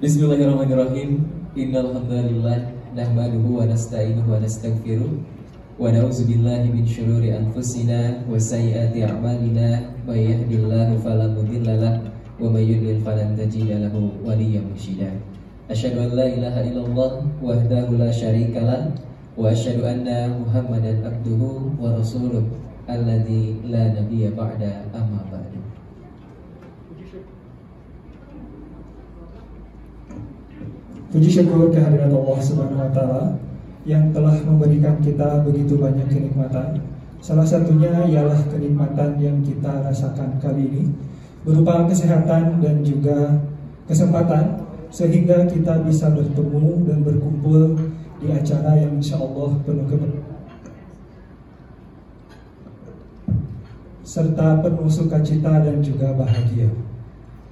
Bismillahirrahmanirrahim. Innal hamdalillah nahmaduhu wa nasta'inuhu wa nastaghfiruh wa na'udzu billahi min syururi anfusina wa sayyiati a'malina may yahdihillahu fala mudilla lahu wa may yudlil falan tajida lahu waliyyan mursyida. Asyhadu an la ilaha illallah wahdahu la syarika lah wa asyhadu anna Muhammadan abduhu wa rasuluh alladzi la nabiyya ba'da amma ba'du. Puji syukur kehadirat Allah Subhanahu wa taala yang telah memberikan kita begitu banyak kenikmatan. Salah satunya ialah kenikmatan yang kita rasakan kali ini berupa kesehatan dan juga kesempatan sehingga kita bisa bertemu dan berkumpul di acara yang insyaallah penuh serta penuh sukacita dan juga bahagia.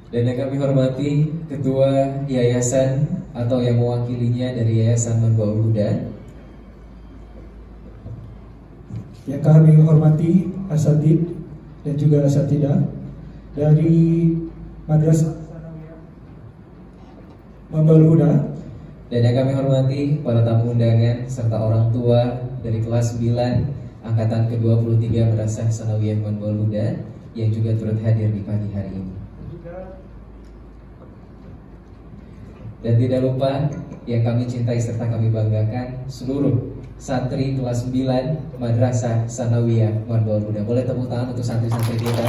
Dan yang kami hormati Ketua Yayasan atau yang mewakilinya dari Yayasan Manbaul Huda, yang kami hormati asatidz dan juga asatidah dari Madrasah Manbaul Huda, dan yang kami hormati para tamu undangan serta orang tua dari kelas 9 angkatan ke-23 Madrasah Sanawiyah Manbaul Huda yang juga turut hadir di pagi hari ini. Dan tidak lupa yang kami cintai serta kami banggakan seluruh santri kelas 9 Madrasah Sanawiyah Manbaul Huda. Boleh tepuk tangan untuk santri-santri kita.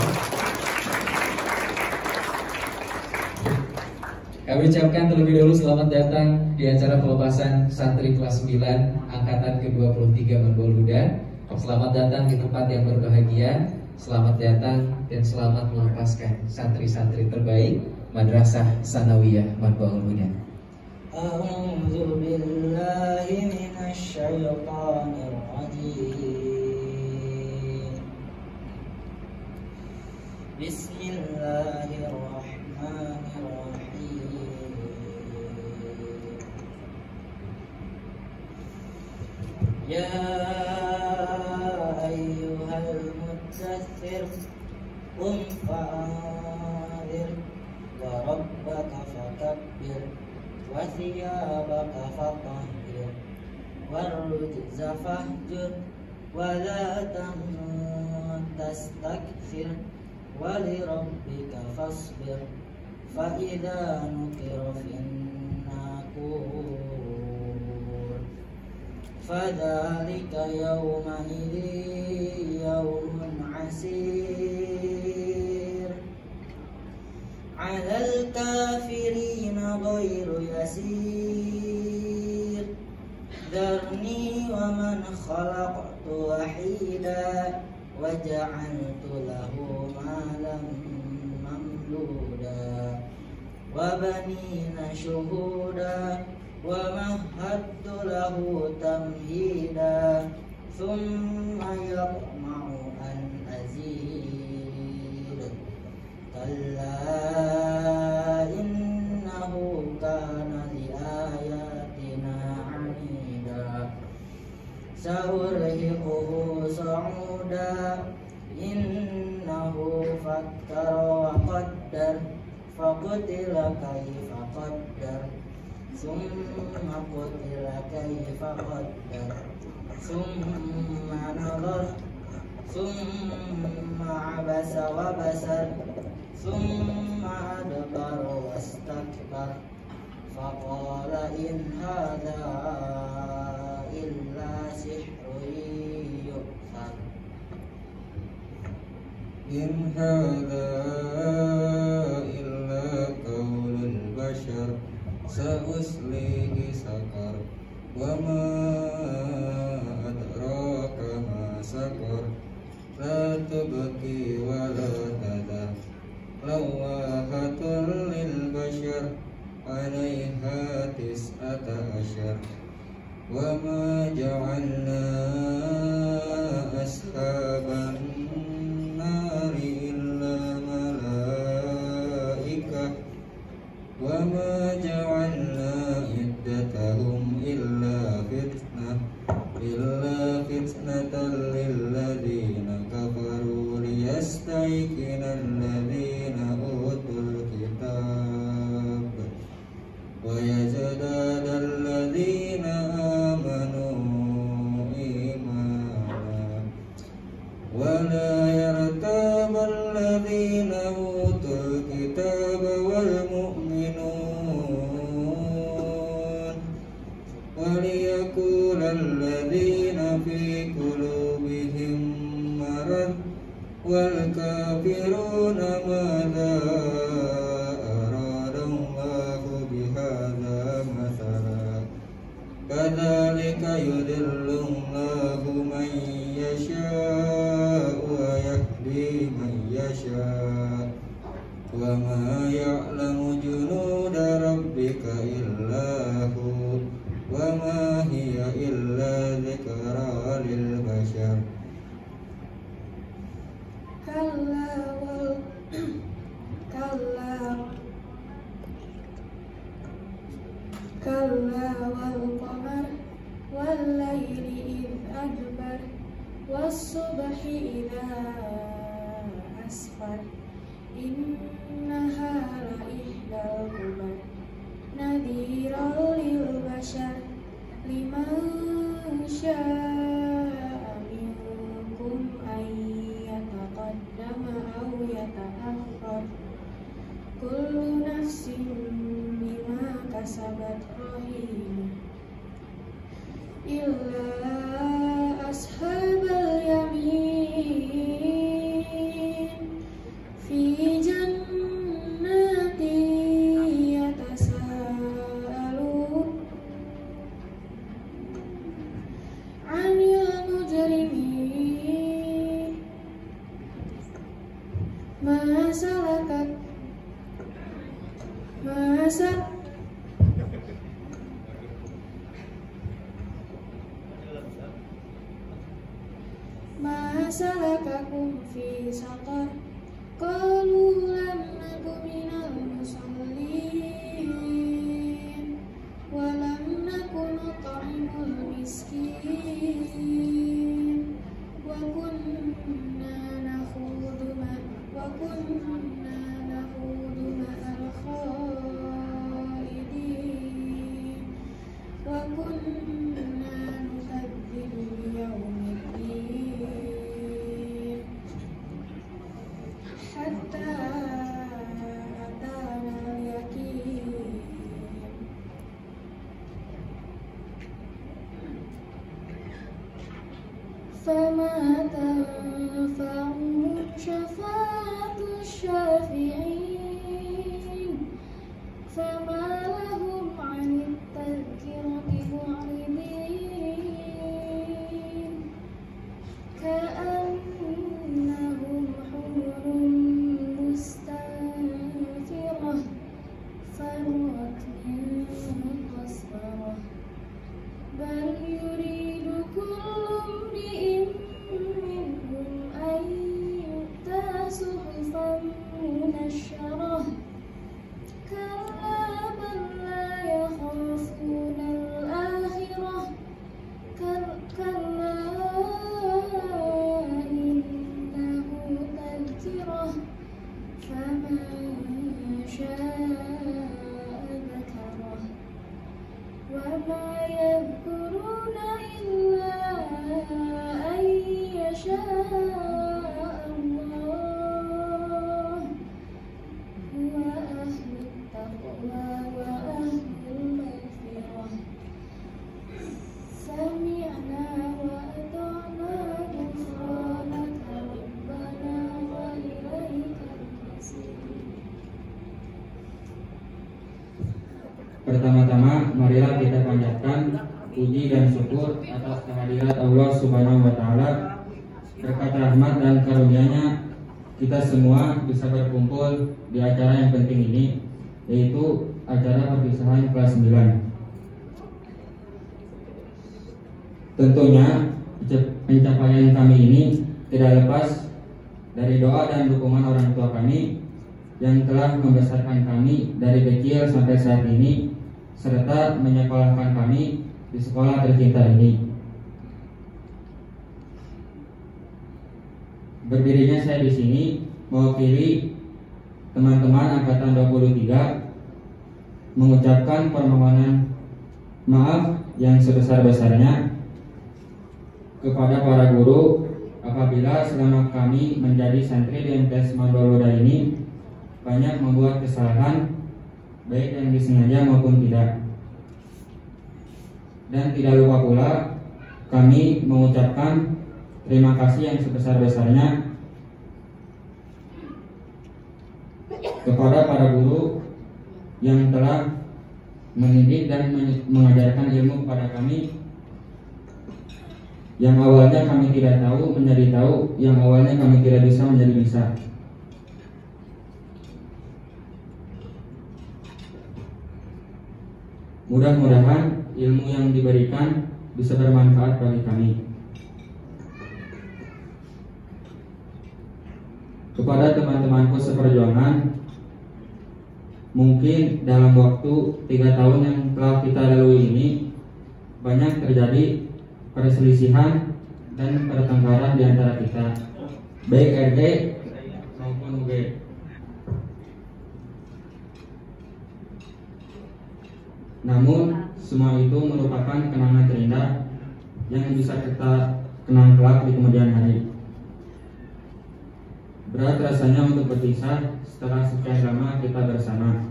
Kami ucapkan terlebih dahulu selamat datang di acara pelepasan santri kelas 9 angkatan ke-23 Manbaul Huda. Selamat datang di tempat yang berbahagia. Selamat datang dan selamat melepaskan santri-santri terbaik Madrasah Sanawiyah Manbaul Huda. A'udzu billahi minasy syaithanir rajim. Bismillahirrahmanirrahim. Ya ayyuhal mudzatsir qum fa'anzir wa rabbaka fakabbir wa thiyabaka fatahhir warrujza fahjur wa la tamnun tastakthir wa li rabbika fasbir fa idza nuqira fin naqur fadzalika yawma idzin yawmun 'asir 'alal kafirina ghairu yasir dharni wa man khalaqtu wahida wa ja'altu lahu malan mamduda wa banina shuhuda wa mahadtu lahu tamhida thumma yatma'u an azid kalla innahu kana li ayatina 'anida sa'urhiquhu sa'uda innahu fakkara wa qaddar faqutila kaifa qaddar summa qutila kaifa qaddar summa nadhar summa abasa wa basar summa adbara wastakbar faqala in hadha illa sihrun yu'thar. In hadha illa qaulul bashar sa'uslihi sakar wa ma adraka ma sakar la tubqi wa la tadhar lawahatul lil bashar 'alaiha tis'ata asyar wa ma ja'alna ashaban nari illa malaikah wa ma ja'alna iddatahum illa fitnatan lil ladzina kafaru liyastayqina alladhina utul kitab ويزداد الذين آمنوا إيمانا ولا يرتاب الذين أوتوا الكتاب والمؤمنون وليقول الذين في قلوبهم مرض والكافرون ماذا أراد الله بهذا مثلا كذلك يضل الله من يشاء ويهدي من يشاء وما يعلم جنود ربك إلا هو وما هي إلا ذكرى للبشر كلا والقمر والليل إذ أدبر والصبح إذا أسفر إنها لإحدى الكبر نذيرا للبشر لمن شاء منكم أن يتقدم أو يتأخر كل نفس بما كسبت رهينة إلا أصحاب اليمين في جنات يتساءلون عن المجرمين ما سلككم في سقر قالوا لم نك من المصلين ولم نك نطعم المسكين وكنا نخوض مع الخائضين وكنا نكذب بيوم الدين حتى أتانا اليقين فما تنفعهم شفاعة الشافعين فما لهم عن التذكرة معرضين كأنهم حمر مستنفرة فرت من قسورة بل يريد كل امرئ منهم أن يؤتى صحفا منشرة كلا بل لا يخافون الآخرة كلا إنه تذكرة فمن شاء ذكره وما يذكرون إلا أن يشاء الله هو أهل التقوى وأهل المغفرة سمعنا وأطعنا غفرانك ربنا وإليك المصير. Pertama-tama, marilah kita panjatkan puji dan syukur atas kehadirat Allah Subhanahu wa Ta'ala. Berkat rahmat dan karunia-Nya, kita semua bisa berkumpul di acara yang penting ini, yaitu acara perpisahan kelas 9. Tentunya pencapaian kami ini tidak lepas dari doa dan dukungan orang tua kami yang telah membesarkan kami dari kecil sampai saat ini, serta menyekolahkan kami di sekolah tercinta ini. Berdirinya saya di sini mewakili teman-teman angkatan 23 mengucapkan permohonan maaf yang sebesar-besarnya kepada para guru apabila selama kami menjadi santri di MTS Mandoluda ini banyak membuat kesalahan baik yang disengaja maupun tidak. Dan tidak lupa pula kami mengucapkan terima kasih yang sebesar-besarnya kepada para guru yang telah mendidik dan mengajarkan ilmu kepada kami. Yang awalnya kami tidak tahu menjadi tahu, yang awalnya kami tidak bisa menjadi bisa. Mudah-mudahan ilmu yang diberikan bisa bermanfaat bagi kami. Kepada teman-temanku seperjuangan, mungkin dalam waktu 3 tahun yang telah kita lalui ini banyak terjadi perselisihan dan pertengkaran di antara kita, baik RT maupun UG. Namun semua itu merupakan kenangan terindah yang bisa kita kenang kelak di kemudian hari. Berat rasanya untuk berpisah setelah sekian lama kita bersama.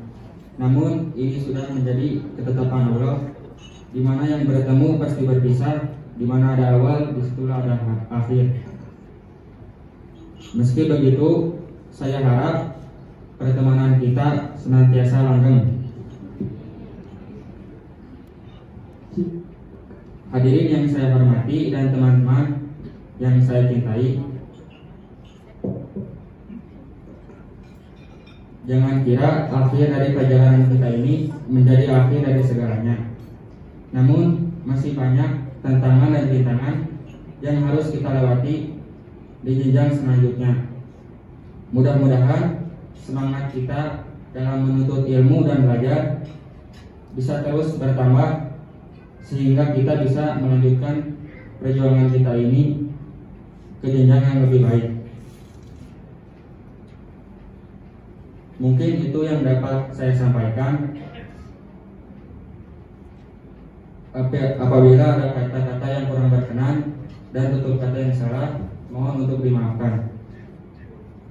Namun ini sudah menjadi ketetapan Allah, di mana yang bertemu pasti berpisah. Di mana ada awal, disitulah ada akhir. Meski begitu, saya harap pertemanan kita senantiasa langgeng. Hadirin yang saya hormati dan teman-teman yang saya cintai, jangan kira akhir dari perjalanan kita ini menjadi akhir dari segalanya. Namun masih banyak tantangan dan rintangan yang harus kita lewati di jenjang selanjutnya. Mudah-mudahan semangat kita dalam menuntut ilmu dan belajar bisa terus bertambah sehingga kita bisa melanjutkan perjuangan kita ini ke jenjang yang lebih baik. Mungkin itu yang dapat saya sampaikan. Apabila ada kata-kata yang kurang berkenan dan tutur kata yang salah, mohon untuk dimaafkan.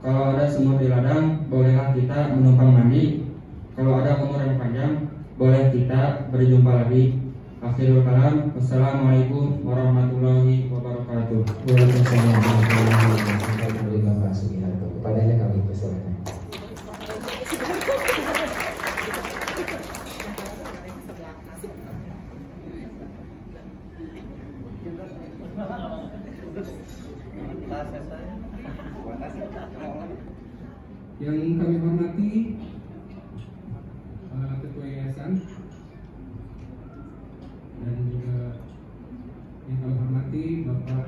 Kalau ada sumur di ladang, bolehlah kita menumpang mandi. Kalau ada umur yang panjang, boleh kita berjumpa lagi. Akhirul kalam, wassalamualaikum warahmatullahi wabarakatuh. Waalaikumsalam warahmatullahi wabarakatuh. Kepadanya kami persilakan. Yang kami hormati Ketua Yayasan dan juga yang kami hormati Bapak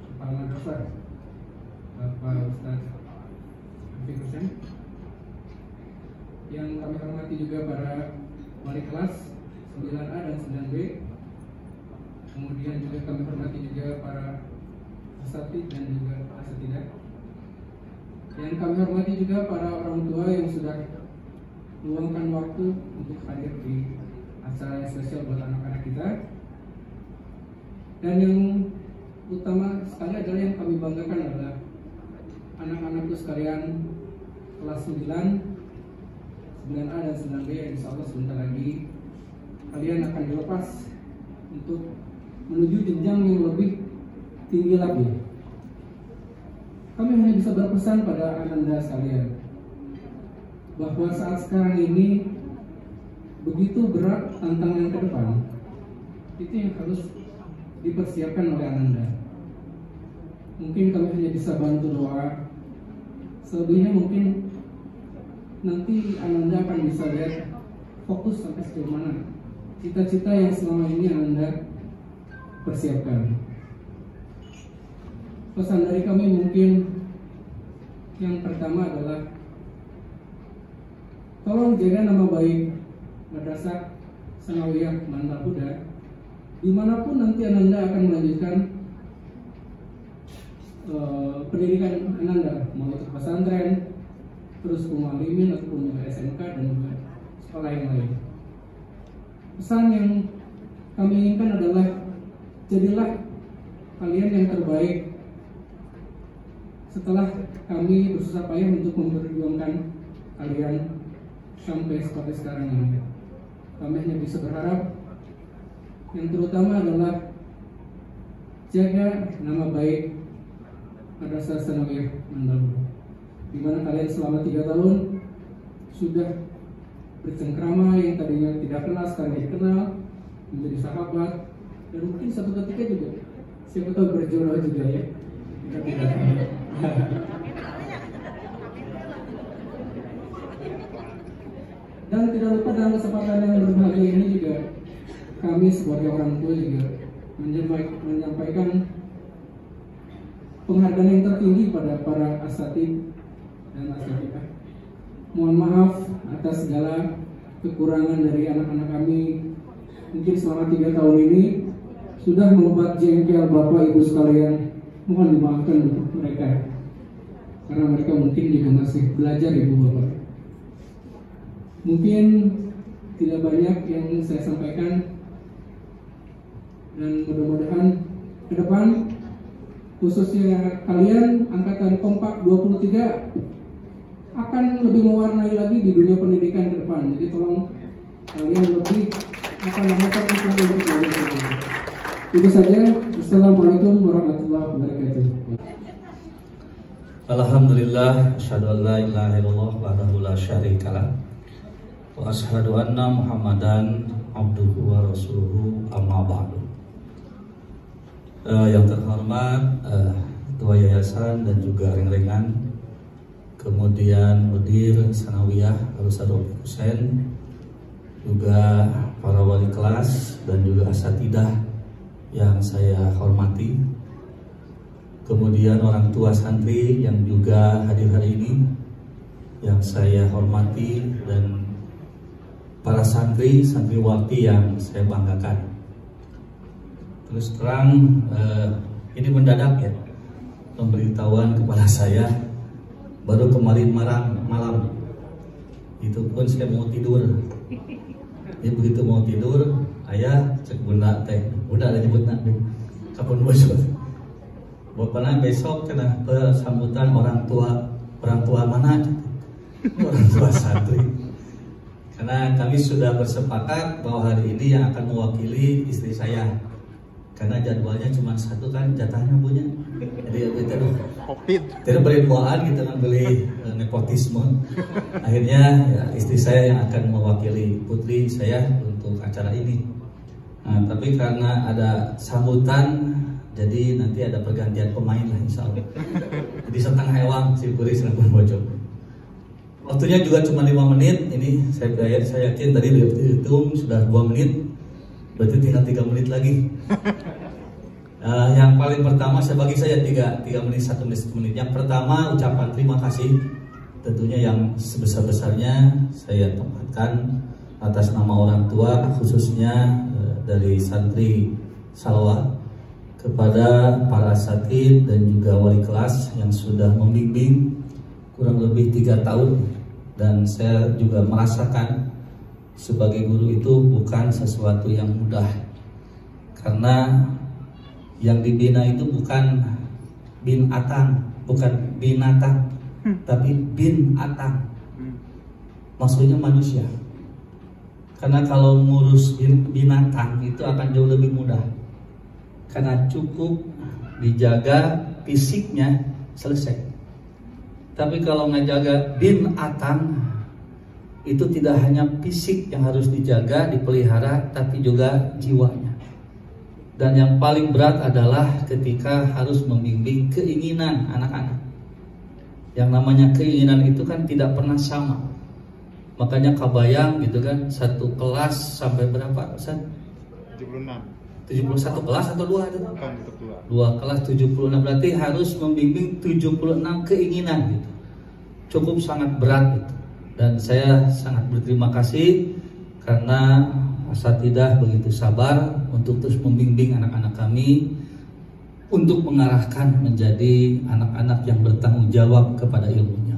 Kepala Madrasah Bapak Ustaz Afiq Hussein, yang kami hormati juga para wali kelas 9A dan 9B, kemudian juga kami hormati juga para asatidz dan juga asatidah. Yang kami hormati juga para orang tua yang sudah meluangkan waktu untuk hadir di acara yang spesial buat anak-anak kita. Dan yang utama sekali adalah yang kami banggakan adalah anak-anakku sekalian kelas 9A dan 9B yang insya Allah sebentar lagi kalian akan dilepas untuk menuju jenjang yang lebih tinggi lagi. Kami hanya bisa berpesan pada Ananda sekalian bahwa saat sekarang ini begitu berat tantangan ke depan. Itu yang harus dipersiapkan oleh Ananda. Mungkin kami hanya bisa bantu doa. Selebihnya mungkin nanti Ananda akan bisa lihat fokus sampai sejauh mana cita-cita yang selama ini Ananda persiapkan. Pesan dari kami mungkin yang pertama adalah tolong jaga nama baik Madrasah Sanawiyah Mandal Huda dimanapun nanti Ananda akan melanjutkan pendidikan Ananda, mau itu pesantren, terus mualimin ataupun juga SMK dan juga sekolah yang lain. Pesan yang kami inginkan adalah jadilah kalian yang terbaik setelah kami bersusah payah untuk memperjuangkan kalian sampai seperti sekarang ini. Kami hanya bisa berharap yang terutama adalah jaga nama baik Madrasah Tsanawiyah Mandalulu, di mana kalian selama 3 tahun sudah bercengkrama, yang tadinya tidak kenal sekarang jadi kenal, menjadi sahabat, dan mungkin satu ketika juga siapa tahu berjodoh juga ya. Kita tidak tahu. Dan tidak lupa dalam kesempatan yang berbahagia ini juga kami sebagai orang tua juga menyampaikan penghargaan yang tertinggi pada para asatid dan asatidah. Mohon maaf atas segala kekurangan dari anak-anak kami. Mungkin selama 3 tahun ini sudah membuat jengkel Bapak Ibu sekalian. Mohon dimaafkan untuk mereka, karena mereka mungkin juga masih belajar Ibu Bapak. Mungkin tidak banyak yang saya sampaikan, dan mudah-mudahan ke depan khususnya kalian angkatan Kompak 23 akan lebih mewarnai lagi di dunia pendidikan ke depan. Jadi tolong kalian lebih akan melakukan untuk belajar. Itu saja. Assalamualaikum warahmatullahi wabarakatuh. Alhamdulillah, asyhadu an la ilaha illallah wahdahu la syarikalah wa asyhadu anna Muhammadan abduhu wa rasuluhu, amma ba'du. Yang terhormat Ketua Yayasan dan juga ring-ringan, kemudian Mudir Tsanawiyah Al-Ustadz Husain, juga para wali kelas dan juga asatidah yang saya hormati, kemudian orang tua santri yang juga hadir hari ini yang saya hormati, dan para santriwati yang saya banggakan. Terus terang ini mendadak ya, pemberitahuan kepada saya baru kemarin malam. Itu pun saya mau tidur. Jadi begitu mau tidur, ayah cek bunda ada nyebut nanti kapan bosok. Bapaknya besok kena sambutan orang tua mana? Orang tua santri. Karena kami sudah bersepakat bahwa hari ini yang akan mewakili istri saya. Karena jadwalnya cuma satu kan jatahnya punya. Jadi kita tidak beri duaan, kita kan beli nepotisme. Akhirnya ya, istri saya yang akan mewakili putri saya untuk acara ini. Nah, tapi karena ada sambutan, jadi nanti ada pergantian pemain lah insya Allah. Jadi setengah hewang si Puri selaku bojong. Waktunya juga cuma 5 menit. Ini saya yakin tadi dihitung sudah 2 menit. Berarti tinggal 3 menit lagi. Yang paling pertama bagi saya 3 menit, 1 menit. Yang pertama ucapan terima kasih, tentunya yang sebesar-besarnya saya tempatkan atas nama orang tua, khususnya dari santri Salwa, kepada para asatid dan juga wali kelas yang sudah membimbing kurang lebih 3 tahun. Dan saya juga merasakan sebagai guru itu bukan sesuatu yang mudah, karena yang dibina itu bukan binatang, tapi binatang, maksudnya manusia. Karena kalau ngurus binatang itu akan jauh lebih mudah, karena cukup dijaga fisiknya selesai. Tapi kalau ngejaga binatang itu tidak hanya fisik yang harus dijaga, dipelihara, tapi juga jiwanya. Dan yang paling berat adalah ketika harus membimbing keinginan anak-anak. Yang namanya keinginan itu kan tidak pernah sama. Makanya kabayang gitu kan, satu kelas sampai berapa? 71 kelas atau 2 itu? 2 kelas 76, berarti harus membimbing 76 keinginan gitu. Cukup sangat berat gitu. Dan saya sangat berterima kasih karena asatidah begitu sabar untuk terus membimbing anak-anak kami untuk mengarahkan menjadi anak-anak yang bertanggung jawab kepada ilmunya.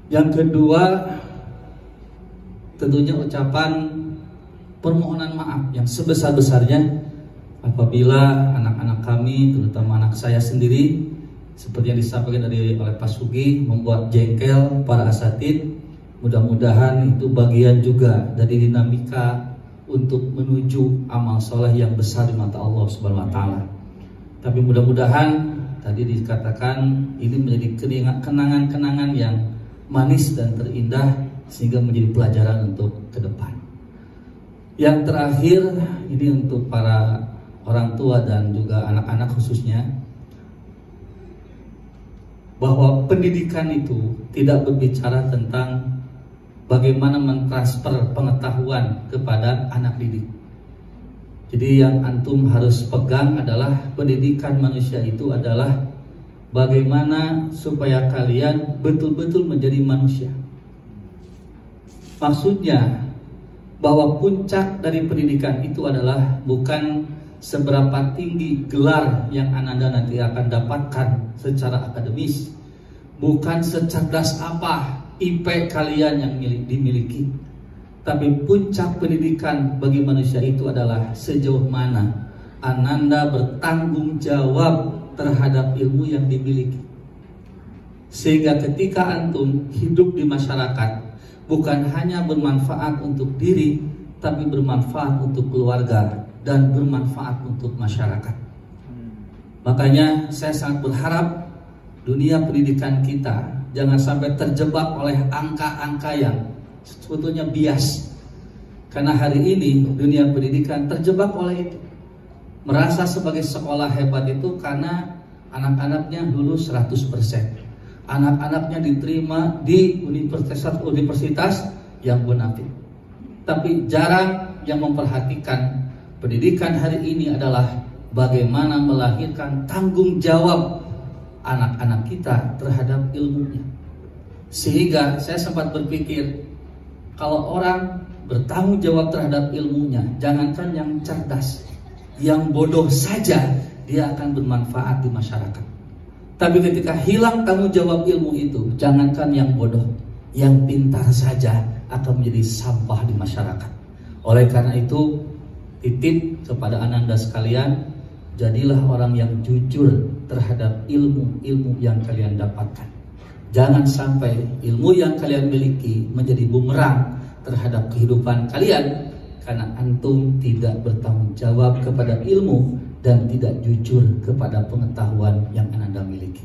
Yang kedua, tentunya ucapan permohonan maaf yang sebesar-besarnya apabila anak-anak kami, terutama anak saya sendiri, seperti yang disampaikan oleh Pak Sugi, membuat jengkel para asatid. Mudah-mudahan itu bagian juga dari dinamika untuk menuju amal soleh yang besar di mata Allah Subhanahu wa Ta'ala. Tapi mudah-mudahan tadi dikatakan ini menjadi kenangan-kenangan yang manis dan terindah sehingga menjadi pelajaran untuk ke depan. Yang terakhir ini untuk para orang tua dan juga anak-anak khususnya, bahwa pendidikan itu tidak berbicara tentang bagaimana mentransfer pengetahuan kepada anak didik. Jadi yang antum harus pegang adalah pendidikan manusia itu adalah bagaimana supaya kalian betul-betul menjadi manusia. Maksudnya bahwa puncak dari pendidikan itu adalah bukan seberapa tinggi gelar yang Ananda nanti akan dapatkan secara akademis, bukan secerdas apa IP kalian yang dimiliki, tapi puncak pendidikan bagi manusia itu adalah sejauh mana Ananda bertanggung jawab terhadap ilmu yang dimiliki. Sehingga ketika antum hidup di masyarakat, bukan hanya bermanfaat untuk diri, tapi bermanfaat untuk keluarga dan bermanfaat untuk masyarakat. Makanya saya sangat berharap dunia pendidikan kita jangan sampai terjebak oleh angka-angka yang sebetulnya bias. Karena hari ini dunia pendidikan terjebak oleh itu. Merasa sebagai sekolah hebat itu karena anak-anaknya lulus 100%. Anak-anaknya diterima di universitas yang bonafit. Tapi jarang yang memperhatikan pendidikan hari ini adalah bagaimana melahirkan tanggung jawab anak-anak kita terhadap ilmunya. Sehingga saya sempat berpikir, kalau orang bertanggung jawab terhadap ilmunya, jangankan yang cerdas, yang bodoh saja dia akan bermanfaat di masyarakat. Tapi ketika hilang tanggung jawab ilmu itu, jangankan yang bodoh, yang pintar saja akan menjadi sampah di masyarakat. Oleh karena itu, titip kepada Ananda sekalian, jadilah orang yang jujur terhadap ilmu-ilmu yang kalian dapatkan. Jangan sampai ilmu yang kalian miliki menjadi bumerang terhadap kehidupan kalian, karena antum tidak bertanggung jawab kepada ilmu dan tidak jujur kepada pengetahuan yang Ananda miliki.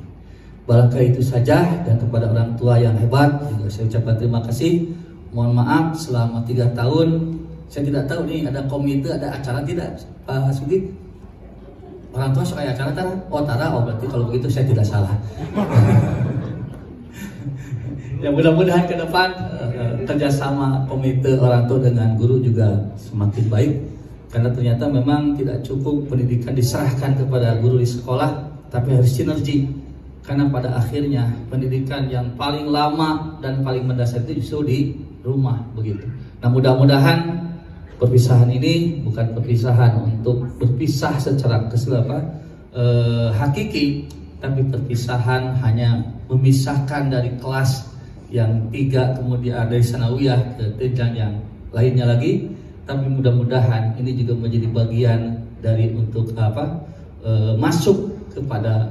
Barangkali itu saja, dan kepada orang tua yang hebat juga saya ucapkan terima kasih. Mohon maaf selama 3 tahun saya tidak tahu nih ada komite, ada acara tidak Pak Sugi? Orang tua suka acara tara? Oh tara, oh berarti kalau begitu saya tidak salah. Ya mudah-mudahan ke depan kerjasama komite orang tua dengan guru juga semakin baik. Karena ternyata memang tidak cukup pendidikan diserahkan kepada guru di sekolah, tapi harus sinergi. Karena pada akhirnya pendidikan yang paling lama dan paling mendasar itu justru di rumah begitu. Nah mudah-mudahan perpisahan ini bukan perpisahan untuk berpisah secara hakiki, tapi perpisahan hanya memisahkan dari kelas yang 3 kemudian dari sanawiyah ke jenjang yang lainnya lagi. Tapi mudah-mudahan ini juga menjadi bagian dari untuk masuk kepada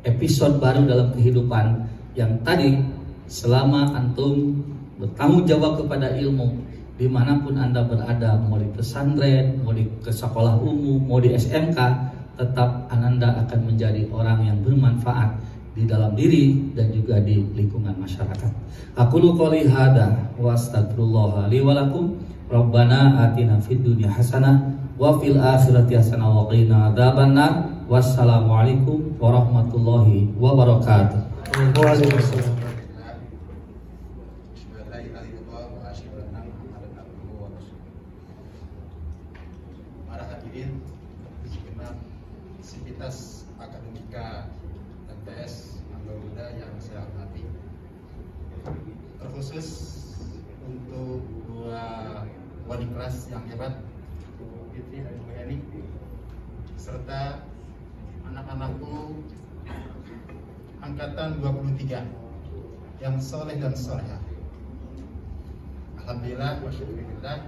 episode baru dalam kehidupan yang tadi, selama antum bertanggung jawab kepada ilmu dimanapun Anda berada, mau di pesantren, mau di sekolah umum, mau di SMK, tetap Ananda akan menjadi orang yang bermanfaat di dalam diri dan juga di lingkungan masyarakat. Aqulu qouli hadza wa astaghfirullah li wa lakum. Rabbana atina fid dunya hasanah wa fil akhirati hasanah wa qina adzabannar. Wassalamualaikum warahmatullahi wabarakatuh. Waalaikumsalam. Para hadirin segenap sivitas akademika MTS Angga Muda yang saya hormati, terkhusus untuk 2 wali kelas yang hebat, Bu Fitri dan Bu Yani, serta anak-anakku angkatan 23 yang soleh dan solehah. Alhamdulillah wa syukurillah,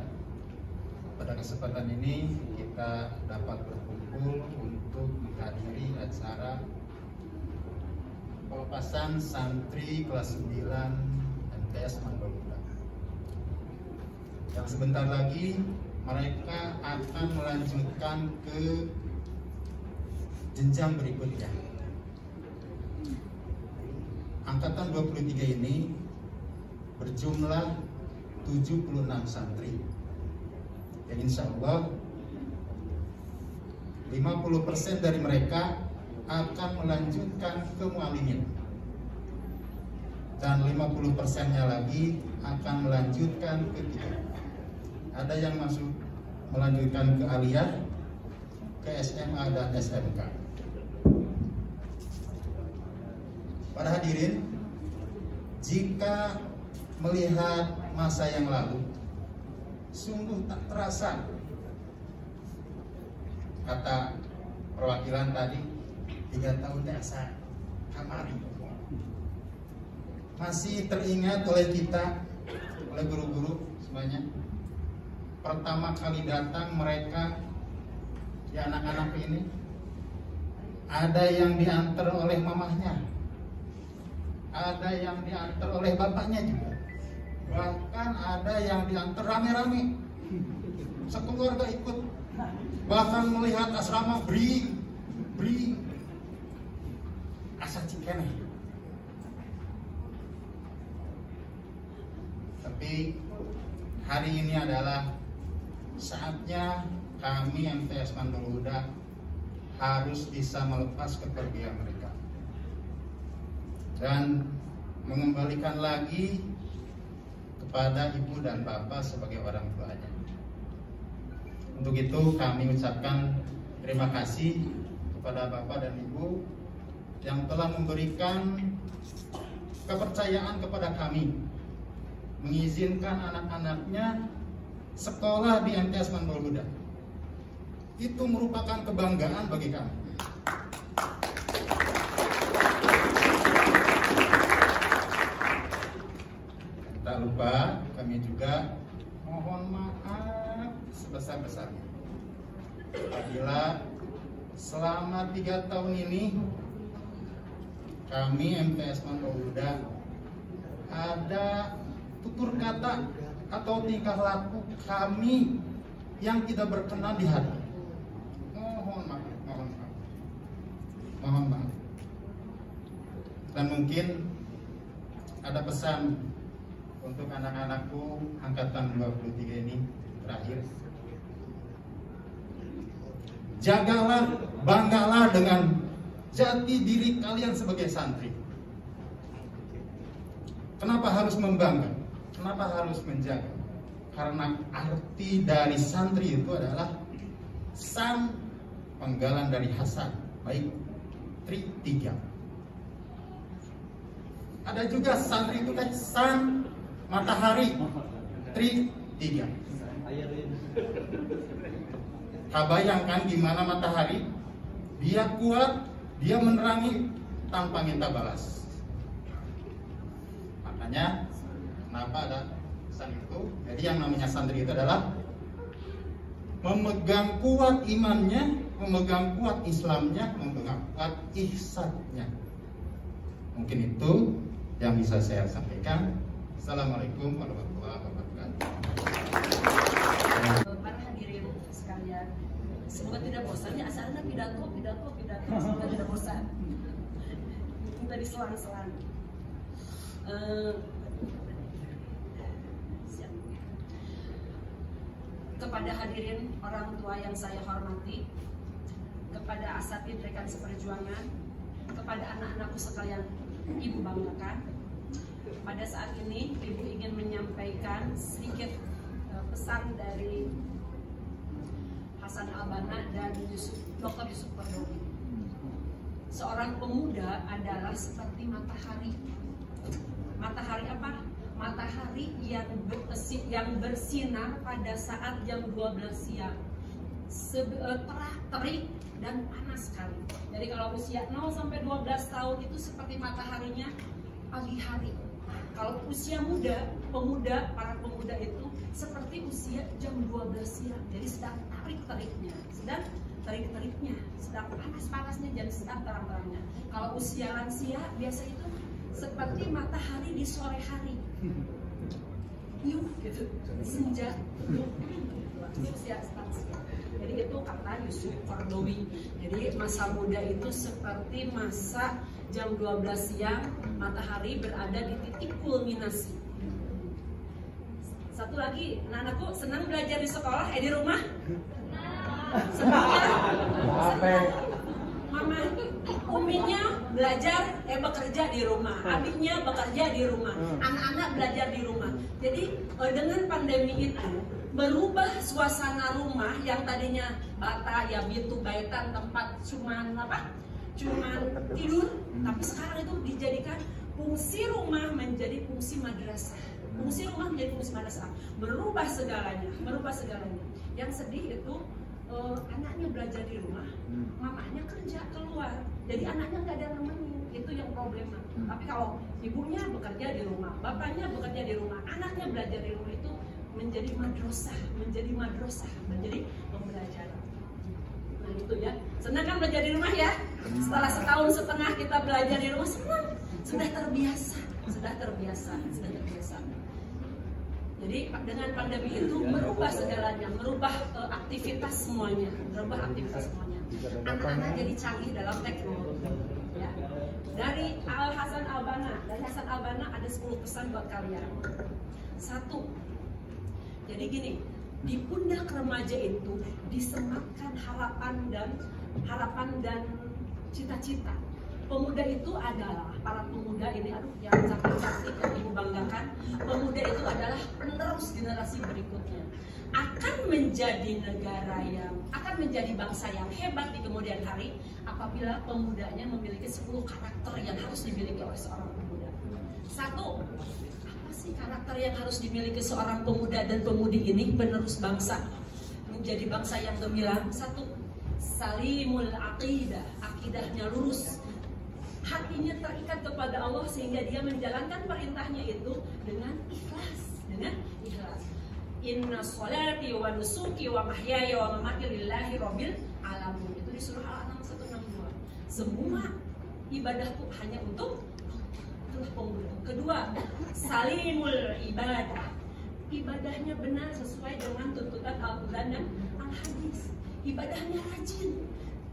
pada kesempatan ini kita dapat berkumpul untuk menghadiri acara pelepasan santri kelas 9 MTS Mandalika. Yang sebentar lagi mereka akan melanjutkan ke jenjang berikutnya. Angkatan 23 ini berjumlah 76 santri. Dan insya Allah 50% dari mereka akan melanjutkan ke mualimin, dan 50%-nya lagi akan melanjutkan ke kita. Ada yang masuk melanjutkan ke aliyah, ke SMA dan SMK. Para hadirin, jika melihat masa yang lalu, sungguh tak terasa, kata perwakilan tadi, 3 tahun dasar kamari. Masih teringat oleh kita, oleh guru-guru semuanya, pertama kali datang mereka, ya anak-anak ini, ada yang diantar oleh mamahnya, ada yang diantar oleh bapaknya juga, bahkan ada yang diantar rame-rame, sekeluarga ikut, bahkan melihat asrama beri asa cikene. Tapi hari ini adalah saatnya kami MTS Mandul Huda harus bisa melepas kepergian mereka dan mengembalikan lagi kepada ibu dan bapak sebagai orang tuanya. Untuk itu kami ucapkan terima kasih kepada bapak dan ibu yang telah memberikan kepercayaan kepada kami, mengizinkan anak-anaknya sekolah di MTS Mandul Huda. Itu merupakan kebanggaan bagi kami. Tak lupa kami juga mohon maaf sebesar-besarnya apabila selama 3 tahun ini kami MTS Mandul Huda ada tutur kata atau tingkah laku kami yang tidak berkenan di hati. Mohon maaf. Dan mungkin ada pesan untuk anak-anakku angkatan 23 ini terakhir. Jagalah, banggalah dengan jati diri kalian sebagai santri. Kenapa harus membangga? Kenapa harus menjaga? Karena arti dari santri itu adalah san, penggalan dari hasan, baik, tri, 3. Ada juga santri itu kan san, matahari, tri, 3. Bayangkan gimana matahari, dia kuat, dia menerangi tanpa minta balas. Makanya kenapa ada pesan itu? Jadi yang namanya santri itu adalah memegang kuat imannya, memegang kuat Islamnya, memegang kuat ihsannya. Mungkin itu yang bisa saya sampaikan. Assalamualaikum warahmatullahi wabarakatuh. Para hadirin sekalian, semoga tidak bosan ya, asalnya pidato, semoga tidak bosan. Minta diselang-selang. Kepada hadirin orang tua yang saya hormati, kepada asatidz rekan seperjuangan, kepada anak-anakku sekalian ibu banggakan, pada saat ini ibu ingin menyampaikan sedikit pesan dari Hasan Al-Banna dan Dr. Yusuf Qaradawi. Seorang pemuda adalah seperti matahari. Matahari apa? Matahari yang bersinar pada saat jam 12 siang, terang, terik, dan panas sekali. Jadi kalau usia 0 sampai 12 tahun itu seperti mataharinya pagi hari. Kalau usia muda, para pemuda itu seperti usia jam 12 siang. Jadi sedang tarik-tariknya, sedang panas-panasnya dan sedang terang-terangnya. Kalau usia lansia biasa itu seperti matahari di sore hari. Yuk gitu, senja. Usia lansia. Jadi itu kata Yusuf Qaradawi. Jadi masa muda itu seperti masa jam 12 siang, matahari berada di titik kulminasi. Satu lagi, anak-anakku senang belajar di sekolah, di rumah? Senang ya? Senang. Mama, uminya belajar, bekerja di rumah, adiknya bekerja di rumah, anak-anak belajar di rumah. Jadi dengan pandemi itu berubah suasana rumah yang tadinya bata ya bitu baitan tempat cuman tidur, tapi sekarang itu dijadikan fungsi rumah menjadi fungsi madrasah. Fungsi rumah menjadi fungsi madrasah. Berubah segalanya. Yang sedih itu anaknya belajar di rumah, mamanya kerja keluar, jadi anaknya nggak ada nemenin. Itu yang problema. Tapi kalau ibunya bekerja di rumah, bapaknya bekerja di rumah, anaknya belajar di rumah, itu menjadi madrasah, menjadi pembelajaran. Nah itu ya, senang kan belajar di rumah ya? Setelah setahun setengah kita belajar di rumah, senang, sudah terbiasa. Jadi dengan pandemi itu merubah segalanya, merubah aktivitas semuanya. Anak-anak jadi canggih dalam teknologi. Ya. Dari Hasan Al-Banna ada 10 pesan buat kalian. 1. Jadi gini, di pundak remaja itu disematkan harapan dan cita-cita. Pemuda itu adalah, para pemuda ini yang cantik-cantik yang ibu banggakan, pemuda itu adalah penerus generasi berikutnya. Akan menjadi bangsa yang hebat di kemudian hari apabila pemudanya memiliki 10 karakter yang harus dimiliki oleh seorang pemuda. 1. Apa sih karakter yang harus dimiliki seorang pemuda dan pemudi ini penerus bangsa menjadi bangsa yang gemilang? 1. Salimul aqidah, akidahnya lurus, hatinya terikat kepada Allah sehingga dia menjalankan perintahnya itu dengan ikhlas. Inna sholati wa nusuki wa mahyaya wa mamati lillahi rabbil alamin. Itu di surah Al-An'am 162. Semua ibadahku hanya untuk itulah pemuda. Kedua, salimul ibadah. Ibadahnya benar sesuai dengan tuntutan Al-Quran dan Al-Hadis. Ibadahnya rajin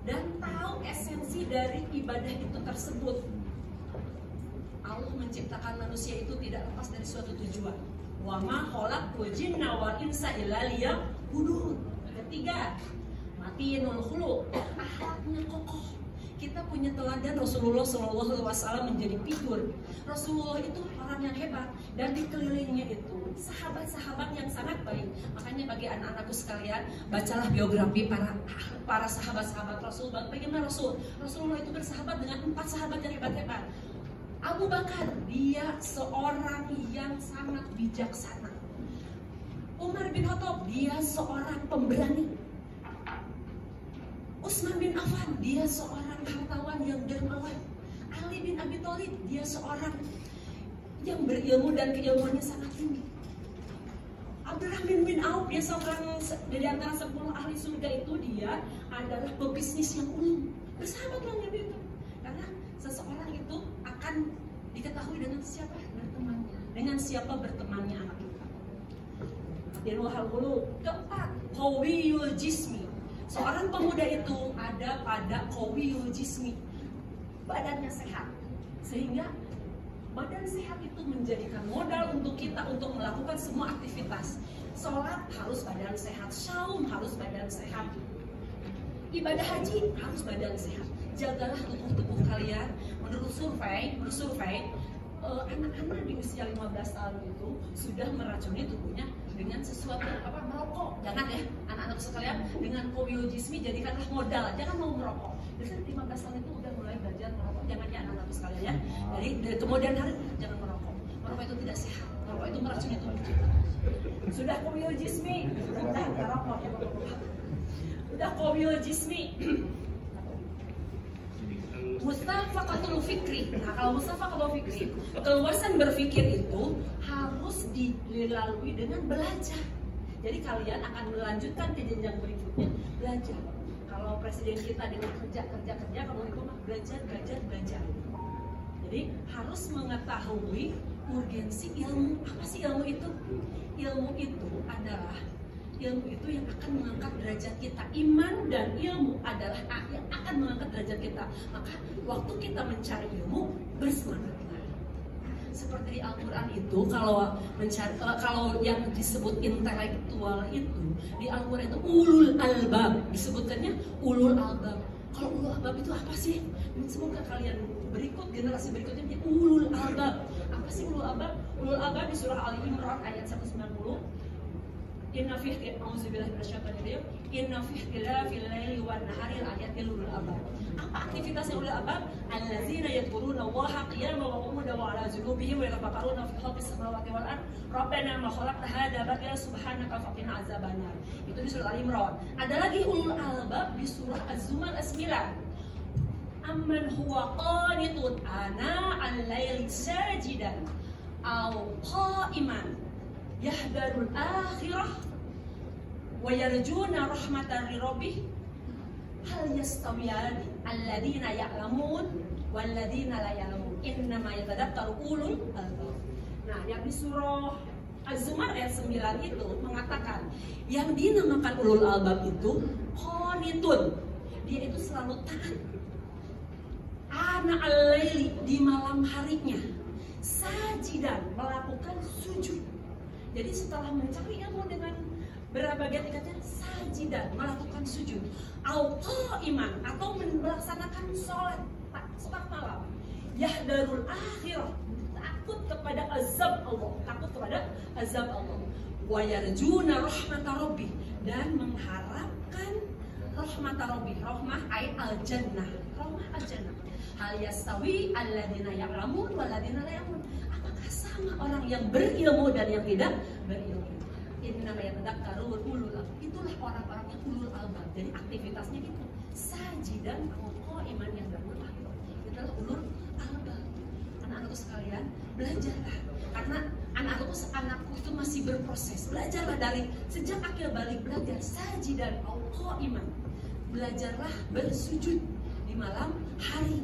dan tahu esensi dari ibadah itu tersebut. Allah menciptakan manusia itu tidak lepas dari suatu tujuan. Wa ma khalaqtul jinna wal insa illa liya'budun. Ketiga, matinul khuluq, akhlaknya kokoh. Kita punya teladan Rasulullah SAW menjadi figur. Rasulullah itu orang yang hebat dan dikelilingnya itu sahabat-sahabat yang sangat baik. Makanya bagi anak-anakku sekalian, bacalah biografi para sahabat-sahabat Rasul. Bagaimana Rasulullah itu bersahabat dengan 4 sahabat yang hebat-hebat. Abu Bakar, dia seorang yang sangat bijaksana. Umar bin Khattab, dia seorang pemberani. Utsman bin Affan, dia seorang hartawan yang dermawan. Ali bin Abi Thalib, dia seorang yang berilmu dan keilmuannya sangat tinggi. Abdurrahman bin Auf, dia seorang dari antara 10 ahli surga itu, dia adalah pebisnis yang ulung. Bersahabat dengan itu. Karena seseorang itu akan diketahui dengan siapa bertemannya, anak kita. Keempat, qawiyul jismi. Seorang pemuda itu ada pada qawiyul jismi, badannya sehat, sehingga badan sehat itu menjadikan modal untuk kita untuk melakukan semua aktivitas. Sholat harus badan sehat, saum harus badan sehat, ibadah haji harus badan sehat. Jagalah tubuh kalian. Menurut survei anak-anak di usia 15 tahun itu sudah meracuni tubuhnya dengan sesuatu merokok. Jangan ya anak-anak sekalian, dengan qawiyul jismi jadikanlah modal, jangan mau merokok. Biasanya 15 tahun itu udah mulai belajar merokok, jangan ya anak-anak sekalian ya. Jadi dari kemudian hari jangan merokok. Merokok itu tidak sehat, merokok itu meracuni tubuh kita. Sudah qawiyul jismi, udah merokok ya Bapak. Udah qawiyul jismi. mustafaqatul fikri. Nah, kalau mustafaqatul fikri, keluasan berpikir itu harus dilalui dengan belajar. Jadi kalian akan melanjutkan ke jenjang berikutnya, belajar. Kalau presiden kita dengan kerja, kalau itu mah belajar. Jadi harus mengetahui urgensi ilmu. Apa sih ilmu itu? Ilmu itu adalah ilmu itu yang akan mengangkat derajat kita. Iman dan ilmu adalah yang akan mengangkat derajat kita. Maka waktu kita mencari ilmu, bersemangatlah. Seperti di Al-Quran itu, kalau yang disebut intelektual itu, di Al-Quran itu ulul albab, disebutkannya ulul albab. Kalau ulul albab itu apa sih? Semoga kalian generasi berikutnya menjadi ulul albab. Apa sih ulul albab? Ulul albab di surah Ali Imran ayat 190. Inna fi ikhtilafil laili wan nahari ayatil ulul albab. Apa aktivitas ulul albab? Allazina yadhkuruna Allaha qiyaman wa qu'udan wa 'ala junubihim wa yatafakkaruna fi khalqis samawati wal ard. Rabbana ma khalaqta hadza batila subhanaka faqina azabannar. Itu di surah Al Imran. Ada lagi ulul albab di surah Az-Zumar 9. Amman huwa qanitun ana al-laili sajidan aw qa'iman yahdarul akhirah wa yarjuna rahmatan rabbih hal yastawiyani alladziina ya'lamun wal ladziina la ya'lamun innama yatadakkaru ulul albab. Nah, yang di surah Az-Zumar ayat 9 itu mengatakan yang dinamakan ulul albab itu qanitun, dia itu selalu taat. Ana al-laili, di malam harinya, sajidan, melakukan sujud. Jadi setelah mencari ilmu dengan berbagai tingkatnya, sajidan, melakukan sujud. Au qa'iman, atau melaksanakan sholat malam. Yahdarul akhirah, takut kepada azab Allah, Wa yarjuna rahmata rabbih, dan mengharapkan rahmata rabbih. Rahmah ay al-jannah, Hal yastawi alladzina ya'lamun wal ladzina la ya'lamun. Apakah sama orang yang berilmu dan yang tidak berilmu? Innama yatadakkaru ulul albab. Itulah orang-orang yang ulul albab. Jadi aktivitasnya gitu. Sajidan qa'iman yang bernama itulah ulul albab. Anak-anakku sekalian, belajarlah. Karena anakku itu masih berproses. Belajarlah dari sejak akil balik, belajar sajidan qa'iman. Belajarlah bersujud di malam hari.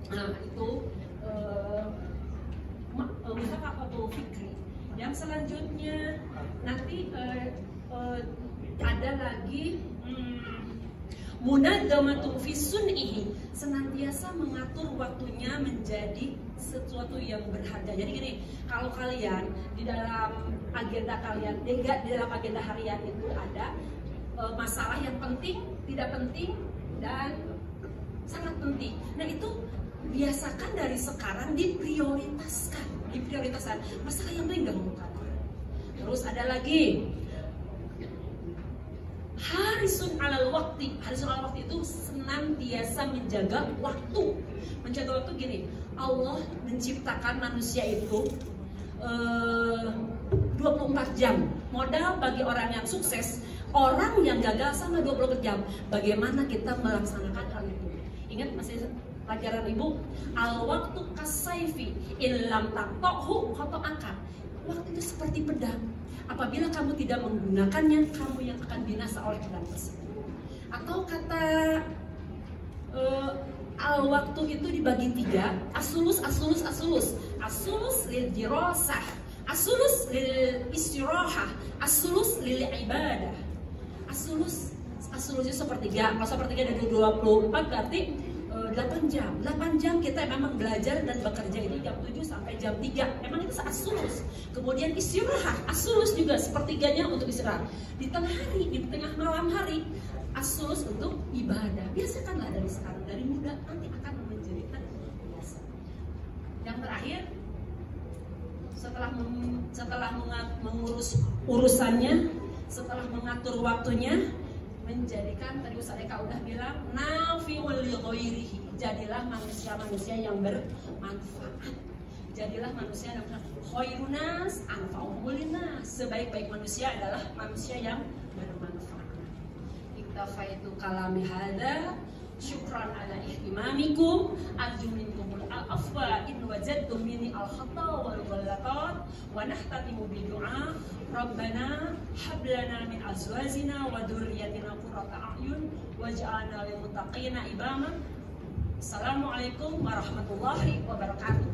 Nah, itu mustafaqatul fikri. Yang selanjutnya nanti ada lagi munadzamatu fi sun'ihi, senantiasa mengatur waktunya menjadi sesuatu yang berharga. Jadi gini, kalau kalian di dalam agenda kalian, di dalam agenda harian itu ada masalah yang penting, tidak penting, dan sangat penting. Nah, itu biasakan dari sekarang diprioritaskan. Masalah yang paling dahulukan. Terus ada lagi harisun alal waktu itu senantiasa menjaga waktu. Menjaga waktu gini, Allah menciptakan manusia itu 24 jam. Modal bagi orang yang sukses, orang yang gagal sama 24 jam. Bagaimana kita melaksanakan hal itu? Ingat masih pelajaran ibu, al waktu kasaifi illam taqtahu qata'aka. Waktu itu seperti pedang. Apabila kamu tidak menggunakannya, kamu yang akan binasa oleh pedang tersebut. Atau kata al waktu itu dibagi 3, asulus lil dirasah, asulus lil istirahah, asulus lil ibadah. Asulus itu sepertiga. Kalau sepertiga dari 24 berarti 8 jam. 8 jam kita memang belajar dan bekerja itu jam 7 sampai jam 3. Memang itu asulus. Kemudian istirahat, asulus juga sepertiganya untuk istirahat. Di tengah hari, di tengah malam hari, asulus untuk ibadah. Biasakanlah dari sekarang, dari muda nanti akan menjadi biasa. Yang terakhir, setelah mengurus urusannya, setelah mengatur waktunya, menjadikan, tadi Ustaz Eka udah bilang, nafi'ul li ghairihi, jadilah manusia-manusia yang bermanfaat. Jadilah manusia yang khairunas anfa'uhum linnas, sebaik-baik manusia adalah manusia yang bermanfaat. Iktafaitu kalami hadza Syukran ala ihtimamikum, arju minkumul al-afwa in wajadtum minni al-khata wal ghallatat, wa nahtatimu bidu'a Rabbana hablana min azwajina wa dhurriyyatina qurrata a'yun waj'alna lil muttaqina imama. Assalamualaikum warahmatullahi wabarakatuh.